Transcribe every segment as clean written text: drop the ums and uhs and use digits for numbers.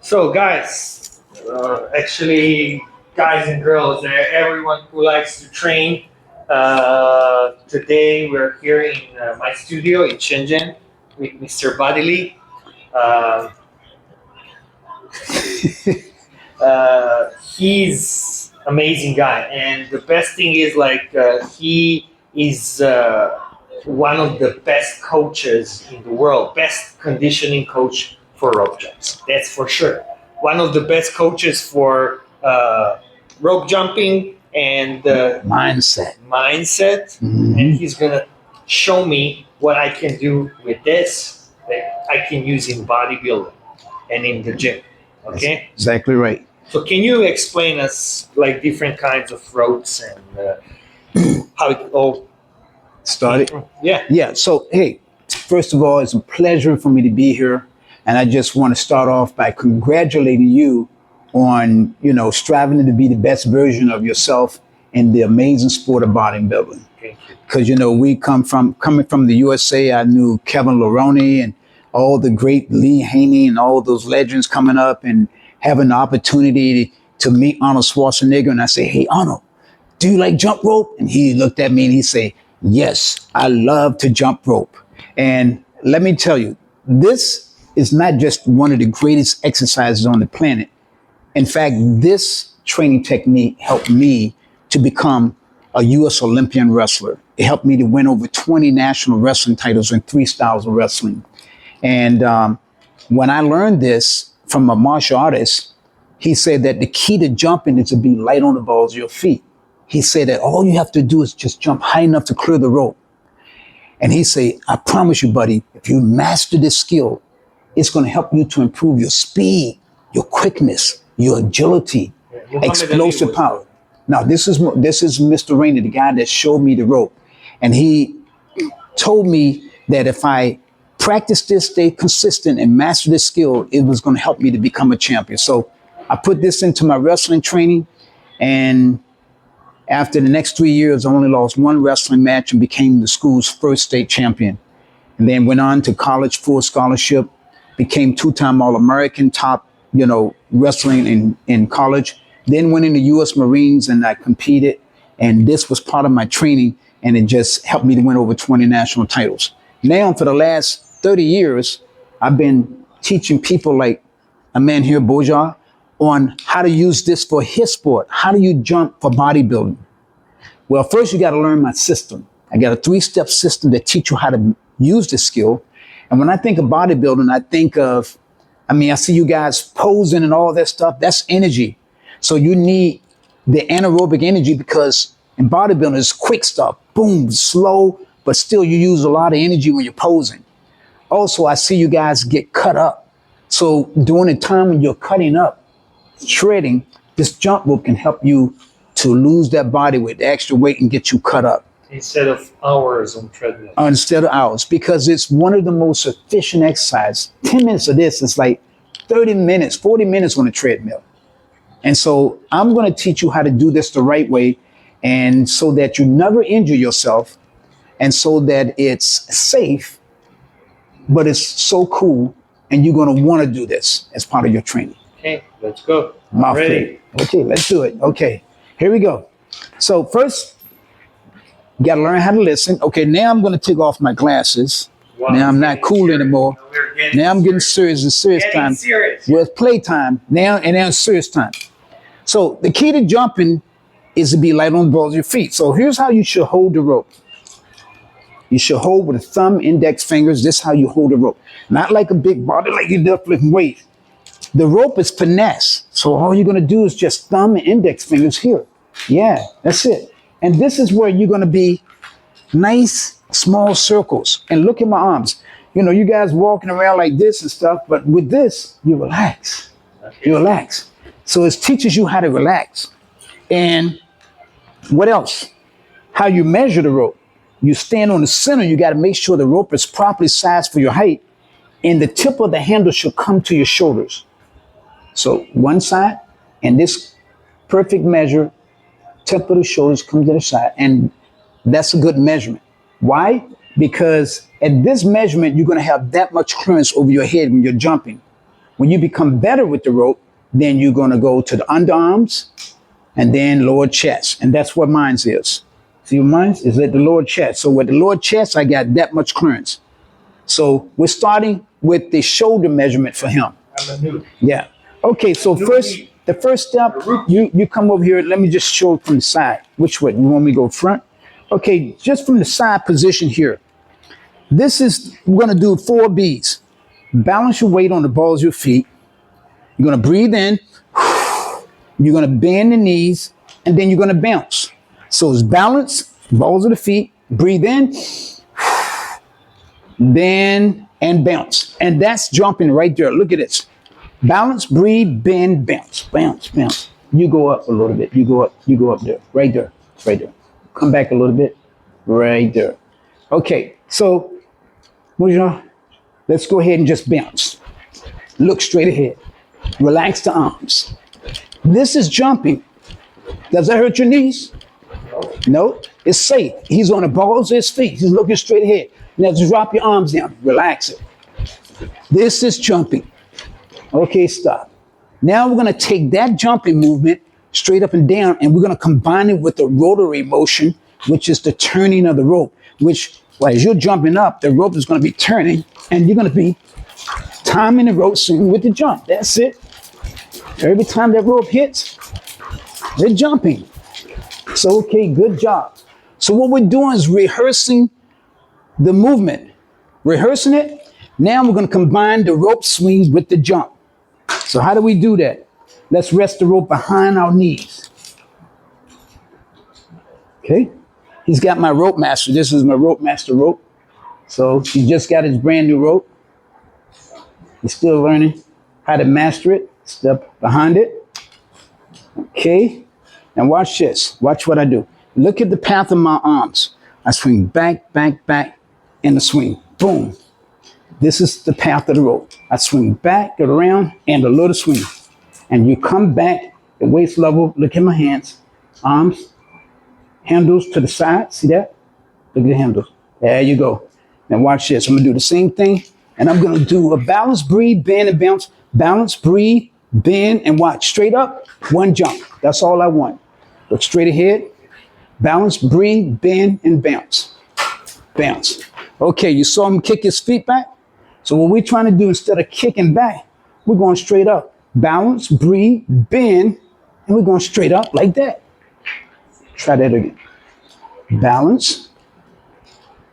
So, guys, actually, guys and girls, everyone who likes to train, today we're here in my studio in Shenzhen with Mr. Bodily. Uh, he's amazing guy, and the best thing is he is one of the best coaches in the world, best conditioning coach for rope jumps. That's for sure. One of the best coaches for rope jumping and mindset. Mhm. And he's gonna show me what I can do with this that I can use in bodybuilding and in the gym. Okay. That's exactly right. So can you explain us like different kinds of ropes and how it all Started. Yeah. Yeah. So, hey, first of all, it's a pleasure for me to be here. And I just want to start off by congratulating you on, striving to be the best version of yourself in the amazing sport of bodybuilding. Thank you. Because, we coming from the USA, I knew Kevin Leroney and all the great Lee Haney and all those legends coming up and having the opportunity to meet Arnold Schwarzenegger. And I say, hey, Arnold, do you like jump rope? And he looked at me and he said, yes, I love to jump rope. And let me tell you, this is not just one of the greatest exercises on the planet. In fact, this training technique helped me to become a U.S. Olympian wrestler. It helped me to win over 20 national wrestling titles in 3 styles of wrestling. And when I learned this from a martial artist, he said that the key to jumping is to be light on the balls of your feet. He said that all you have to do is just jump high enough to clear the rope. And he said, I promise you, buddy, if you master this skill, it's going to help you to improve your speed, your quickness, your agility, explosive power. Now, this is Mr. Rainey, the guy that showed me the rope. And he told me that if I practice this, stay consistent, and master this skill, it was going to help me to become a champion. So I put this into my wrestling training, and after the next 3 years, I only lost 1 wrestling match and became the school's first state champion. And then went on to college, full scholarship, became 2-time All-American, top, wrestling in college. Then went in the U.S. Marines and I competed. And this was part of my training. And it just helped me to win over 20 national titles. Now, for the last 30 years, I've been teaching people like a man here, Bojar, on how to use this for his sport. How do you jump for bodybuilding? Well, first you got to learn my system. I got a 3-step system that teach you how to use this skill. And when I think of bodybuilding, I see you guys posing and all that stuff. That's energy. So you need the anaerobic energy because in bodybuilding, it's quick stuff, boom, slow, but still you use a lot of energy when you're posing. Also, I see you guys get cut up. So during the time when you're cutting up, shredding, this jump rope can help you to lose that body weight, the extra weight, and get you cut up. Instead of hours on treadmill. Instead of hours, because it's one of the most efficient exercises. 10 minutes of this is like 30 minutes, 40 minutes on a treadmill. And so I'm going to teach you how to do this the right way, and so that you never injure yourself, and so that it's safe, but it's so cool, and you're going to want to do this as part of your training. Okay, let's go. I'm ready. Okay, let's do it. Okay, here we go. So first, you got to learn how to listen. Okay, now I'm going to take off my glasses. Wow, now I'm not cool anymore. Now I'm getting serious. It's serious time. Well, it's playtime now, and now it's serious time. So the key to jumping is to be light on the balls of your feet. So here's how you should hold the rope. You should hold with the thumb, index fingers. This is how you hold the rope. Not like a big body, like you're lifting weight. The rope is finesse. So all you're going to do is just thumb and index fingers here. Yeah, that's it. And this is where you're going to be nice, small circles. And look at my arms. You guys walking around like this and stuff, but with this, you relax. You relax. So it teaches you how to relax. And what else? How you measure the rope. You stand on the center, you got to make sure the rope is properly sized for your height, and the tip of the handle should come to your shoulders. So one side, and this perfect measure, tip of the shoulders comes to the side, and that's a good measurement. Why? Because at this measurement, you're going to have that much clearance over your head when you're jumping. When you become better with the rope, then you're going to go to the underarms and then lower chest. And that's what mine is. See what mine is at the lower chest. So with the lower chest, I got that much clearance. So we're starting with the shoulder measurement for him. I'm a noob. Yeah. Okay, so the first step, you come over here. Let me just show it from the side. Which way? You want me to go front? Okay, just from the side position here. This is, we're going to do 4 B's. Balance your weight on the balls of your feet. You're going to breathe in. You're going to bend the knees, and then you're going to bounce. So it's balance, balls of the feet, breathe in, bend, and bounce. And that's jumping right there. Look at this. Balance, breathe, bend, bounce, bounce, bounce. You go up a little bit. You go up there, right there, right there. Come back a little bit, right there. Okay, so let's go ahead and just bounce. Look straight ahead. Relax the arms. This is jumping. Does that hurt your knees? No, it's safe. He's on the balls of his feet. He's looking straight ahead. Now just drop your arms down. Relax it. This is jumping. Okay, stop. Now we're going to take that jumping movement straight up and down, and we're going to combine it with the rotary motion, which is the turning of the rope, which, well, as you're jumping up, the rope is going to be turning, and you're going to be timing the rope swing with the jump. That's it. Every time that rope hits, they're jumping. So, okay, good job. So what we're doing is rehearsing the movement. Rehearsing it. Now we're going to combine the rope swing with the jump. So how do we do that? Let's rest the rope behind our knees. Okay. He's got my rope master. This is my rope master rope. So he just got his brand new rope. He's still learning how to master it. Step behind it. Okay. And watch this. Watch what I do. Look at the path of my arms. I swing back, back, back, and the swing. Boom. This is the path of the rope. I swing back, get around, and a little swing. And you come back at waist level. Look at my hands. Arms. Handles to the side. See that? Look at the handles. There you go. Now watch this. I'm going to do the same thing. And I'm going to do a balance, breathe, bend, and bounce. Balance, breathe, bend, and watch. Straight up, one jump. That's all I want. Look straight ahead. Balance, breathe, bend, and bounce. Bounce. Okay, you saw him kick his feet back? So what we're trying to do, instead of kicking back, we're going straight up. Balance, breathe, bend, and we're going straight up like that. Try that again. Balance,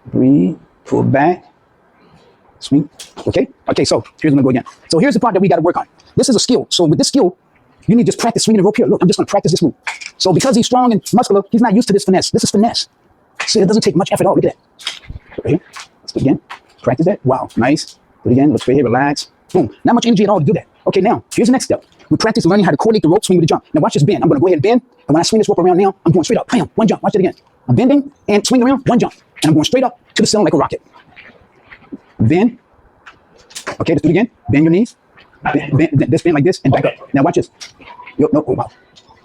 breathe, pull back, swing. Okay? Okay, so here's what I'm going to go again. So here's the part that we got to work on. This is a skill. So with this skill, you need to just practice swinging the rope here. Look, I'm just going to practice this move. So because he's strong and muscular, he's not used to this finesse. This is finesse. So it doesn't take much effort at all. Look at that. Right here. Let's do it again. Practice that. Wow, nice. Do it again. Look straight here. Relax. Boom. Not much energy at all to do that. Okay, now, here's the next step. We practice learning how to coordinate the rope swing with the jump. Now watch this bend. I'm going to go ahead and bend. And when I swing this rope around now, I'm going straight up. Bam. One jump. Watch it again. I'm bending and swing around. One jump. And I'm going straight up to the ceiling like a rocket. Bend. Okay, let's do it again. Bend your knees. Bend like this and back up. Now watch this. Yo, no, oh, wow.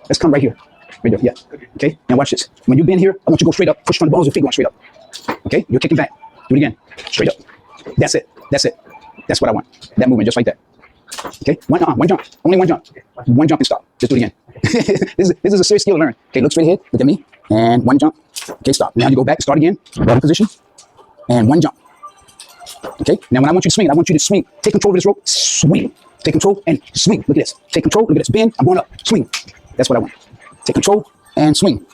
Let's come right here. Right there, yeah. Okay, now watch this. When you bend here, I want you to go straight up. Push from the balls of your feet going straight up. Okay, you're kicking back. Do it again. Straight up. That's it. That's it. That's what I want. That movement, just like that. Okay, one jump. Only one jump. One jump and stop. Just do it again. This is a serious skill to learn. Okay, look straight ahead. Look at me. And one jump. Okay, stop. Now you go back. Start again. Body position. And one jump. Okay, now when I want you to swing, I want you to swing. Take control of this rope. Swing. Take control and swing. Look at this. Take control. Look at this. Bend. I'm going up. Swing. That's what I want. Take control and swing.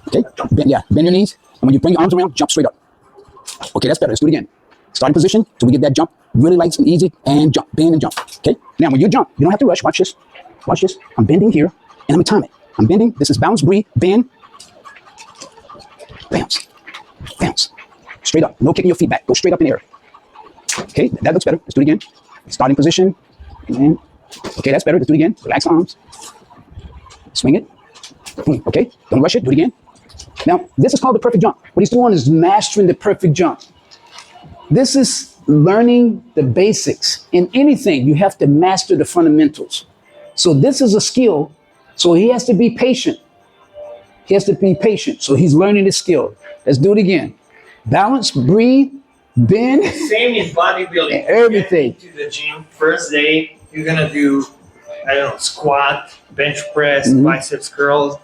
Okay, bend your knees. And when you bring your arms around, jump straight up. Okay, that's better. Let's do it again. Starting position, so we get that jump really light and easy, and jump, bend and jump. Okay, now when you jump, you don't have to rush. Watch this. Watch this. I'm bending here, and I'm going to time it. I'm bending. This is bounce, breathe, bend, bounce, bounce. Straight up. No kicking your feet back. Go straight up in the air. Okay, that looks better. Let's do it again. Starting position. And, okay, that's better. Let's do it again. Relax arms. Swing it. Boom. Okay, don't rush it. Do it again. Now, this is called the perfect jump. What he's doing is mastering the perfect jump. This is learning the basics. In anything, you have to master the fundamentals. So this is a skill. So he has to be patient. He has to be patient. So he's learning the skill. Let's do it again. Balance, breathe, bend. Same in bodybuilding. Everything. To the gym first day, you're gonna do, I don't know, squat, bench press, biceps curls.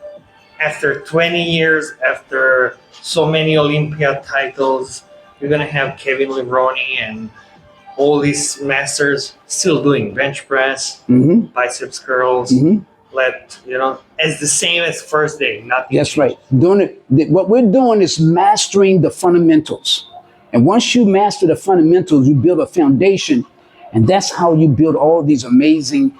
After 20 years, after so many Olympia titles, you're gonna have Kevin Levrone and all these masters still doing bench press, biceps curls. As the same as first day. Nothing. That's right. Doing it. What we're doing is mastering the fundamentals. And once you master the fundamentals, you build a foundation. And that's how you build all these amazing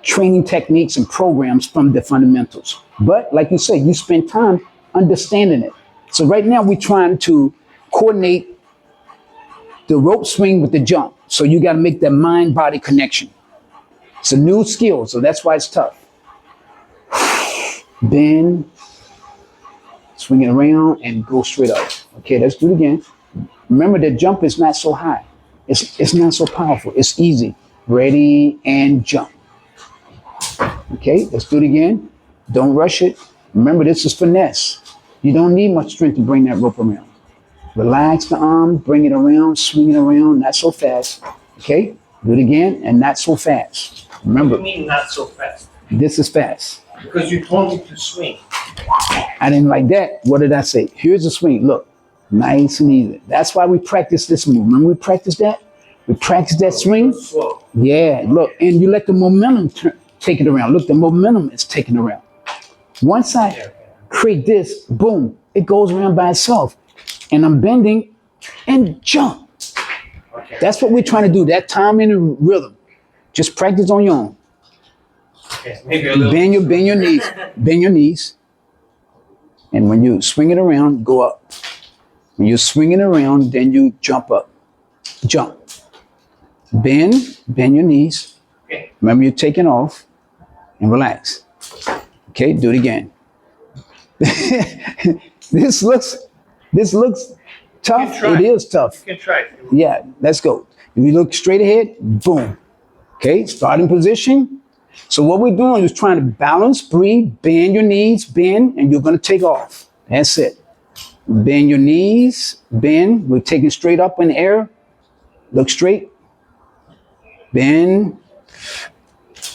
training techniques and programs from the fundamentals. But like you say, you spend time understanding it. So right now we're trying to coordinate the rope swing with the jump. So you got to make that mind-body connection. It's a new skill, so that's why it's tough. Bend, swing it around, and go straight up. Okay, let's do it again. Remember, the jump is not so high. It's not so powerful. It's easy. Ready, and jump. Okay, let's do it again. Don't rush it. Remember, this is finesse. You don't need much strength to bring that rope around. Relax the arm, bring it around, swing it around, not so fast. Okay, do it again, and not so fast. Remember. What do you mean not so fast? This is fast. Because you told me to swing. I didn't like that. What did I say? Here's the swing. Look, nice and easy. That's why we practice this move. Remember we practiced that? We practiced that swing? Slow. Yeah, look, and you let the momentum take it around. Look, the momentum is taking it around. Once I create this, boom, it goes around by itself. And I'm bending and jump. Okay. That's what we're trying to do, that timing and rhythm. Just practice on your own. Okay, maybe a little. Bend your knees. Bend your knees. And when you swing it around, go up. When you're swinging around, then you jump up. Jump. Bend your knees. Okay. Remember, you're taking off and relax. Okay, do it again. This looks tough. It is tough. You can try it. Yeah, let's go. If you look straight ahead, boom. Okay, starting position. So what we're doing is trying to balance, breathe, bend your knees, bend, and you're going to take off. That's it. Bend your knees, bend. We're taking straight up in the air. Look straight. Bend.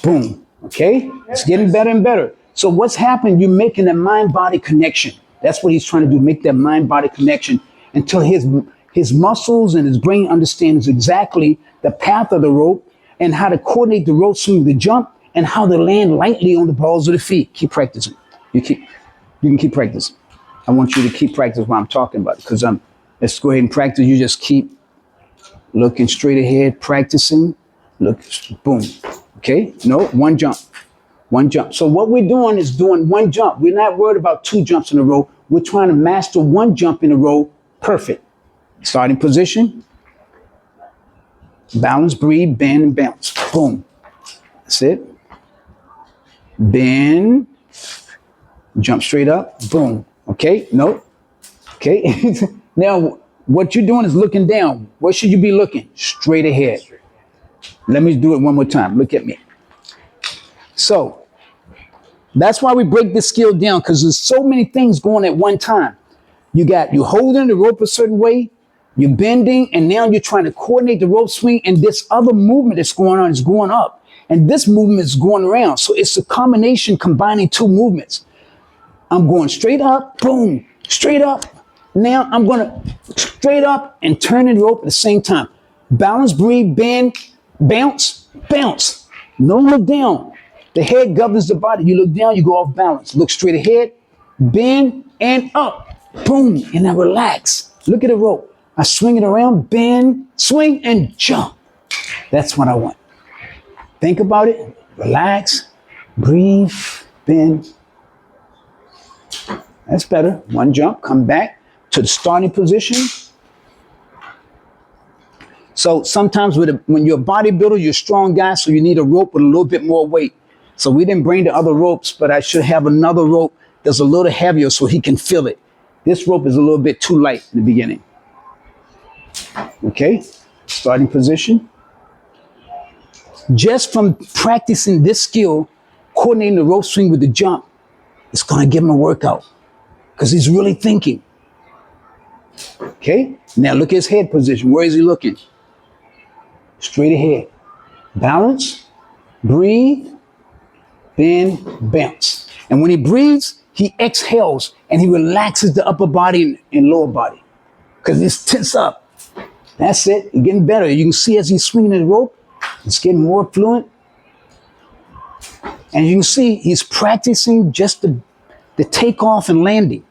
Boom. Okay? It's getting better and better. So what's happened, you're making a mind-body connection. That's what he's trying to do, make that mind-body connection until his muscles and his brain understands exactly the path of the rope and how to coordinate the rope swing, the jump, and how to land lightly on the balls of the feet. Keep practicing. You can keep practicing. I want you to keep practicing what I'm talking about, because let's go ahead and practice. You just keep looking straight ahead, practicing. Look, boom. Okay? No, one jump. One jump. So what we're doing is doing one jump. We're not worried about two jumps in a row. We're trying to master one jump in a row. Perfect. Starting position. Balance, breathe, bend, and bounce. Boom. That's it. Bend. Jump straight up. Boom. Okay. No. Okay. Now, what you're doing is looking down. Where should you be looking? Straight ahead. Let me do it one more time. Look at me. So that's why we break this skill down, because there's so many things going at one time. You're holding the rope a certain way, you're bending, and now you're trying to coordinate the rope swing, and this other movement that's going on is going up, and this movement is going around. So it's a combination combining two movements. I'm going straight up, boom, straight up. Now I'm going to straight up and turn the rope at the same time. Balance, breathe, bend, bounce, bounce. No look down. The head governs the body. You look down, you go off balance. Look straight ahead, bend, and up. Boom, and now relax. Look at the rope. I swing it around, bend, swing, and jump. That's what I want. Think about it. Relax, breathe, bend. That's better. One jump, come back to the starting position. So sometimes when you're a bodybuilder, you're a strong guy, so you need a rope with a little bit more weight. So we didn't bring the other ropes, but I should have another rope that's a little heavier so he can feel it. This rope is a little bit too light in the beginning. Okay, starting position. Just from practicing this skill, coordinating the rope swing with the jump, it's going to give him a workout because he's really thinking. Okay, now look at his head position. Where is he looking? Straight ahead. balance, breathe, bend, bounce. And when he breathes, he exhales and he relaxes the upper body and lower body because it's tense up. That's it. It's getting better. You can see as he's swinging the rope, it's getting more fluent. And you can see he's practicing just the takeoff and landing.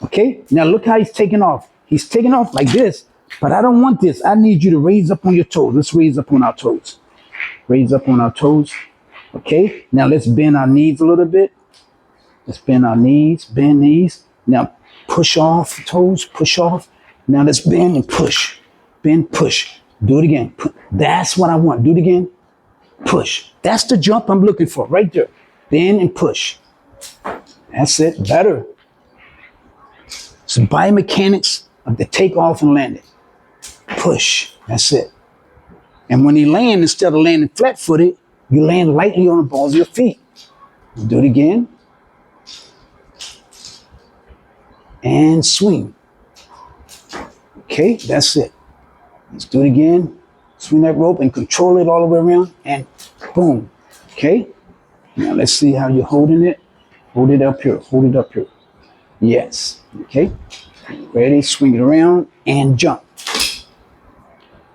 Okay? Now look how he's taking off. He's taking off like this, but I don't want this. I need you to raise up on your toes. Let's raise up on our toes. Raise up on our toes. Okay? Now let's bend our knees a little bit. Let's bend our knees, bend knees. Now push off toes, push off. Now let's bend and push. Bend, push. Do it again. That's what I want. Do it again. Push. That's the jump I'm looking for right there. Bend and push. That's it. Better. It's biomechanics of the takeoff and landing. Push. That's it. And when you land, instead of landing flat-footed, you land lightly on the balls of your feet. Do it again. And swing. Okay, that's it. Let's do it again. Swing that rope and control it all the way around and boom. Okay, now let's see how you're holding it. Hold it up here, hold it up here. Yes, okay. Ready, swing it around and jump.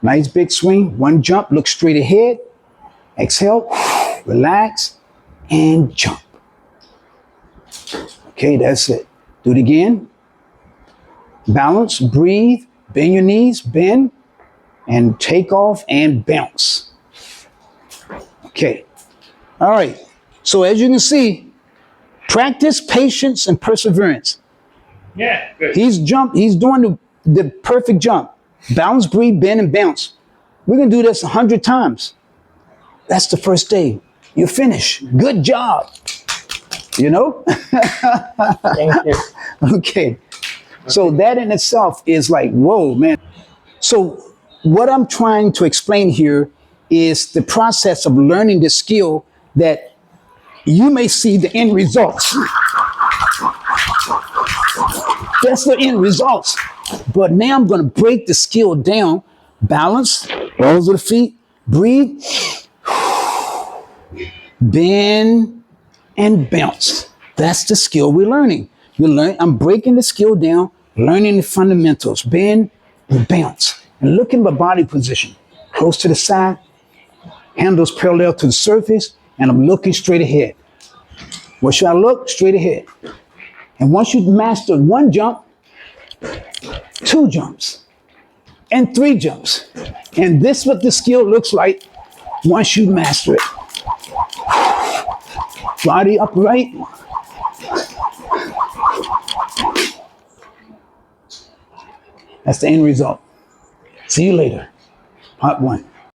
Nice big swing, one jump, look straight ahead. Exhale, relax and jump. Okay, that's it. Do it again. Balance, breathe, bend your knees, bend, and take off and bounce. Okay. All right. So as you can see, practice patience and perseverance. Yeah, good. He's doing the perfect jump. Balance, breathe, bend, and bounce. We're going to do this 100 times. That's the first day. You're finished. Good job. You know? Thank you. Okay. So that in itself is like, whoa, man. So what I'm trying to explain here is the process of learning the skill that you may see the end results. That's the end results. But now I'm going to break the skill down. Balance, balls of the feet, breathe, bend, and bounce. That's the skill we're learning. I'm breaking the skill down, learning the fundamentals, bend and bounce. And look at my body position. Close to the side, handles parallel to the surface, and I'm looking straight ahead. Where should I look? Straight ahead. And once you've mastered one jump, 2 jumps, and 3 jumps. And this is what the skill looks like once you master it. Body upright. That's the end result. See you later. Part 1.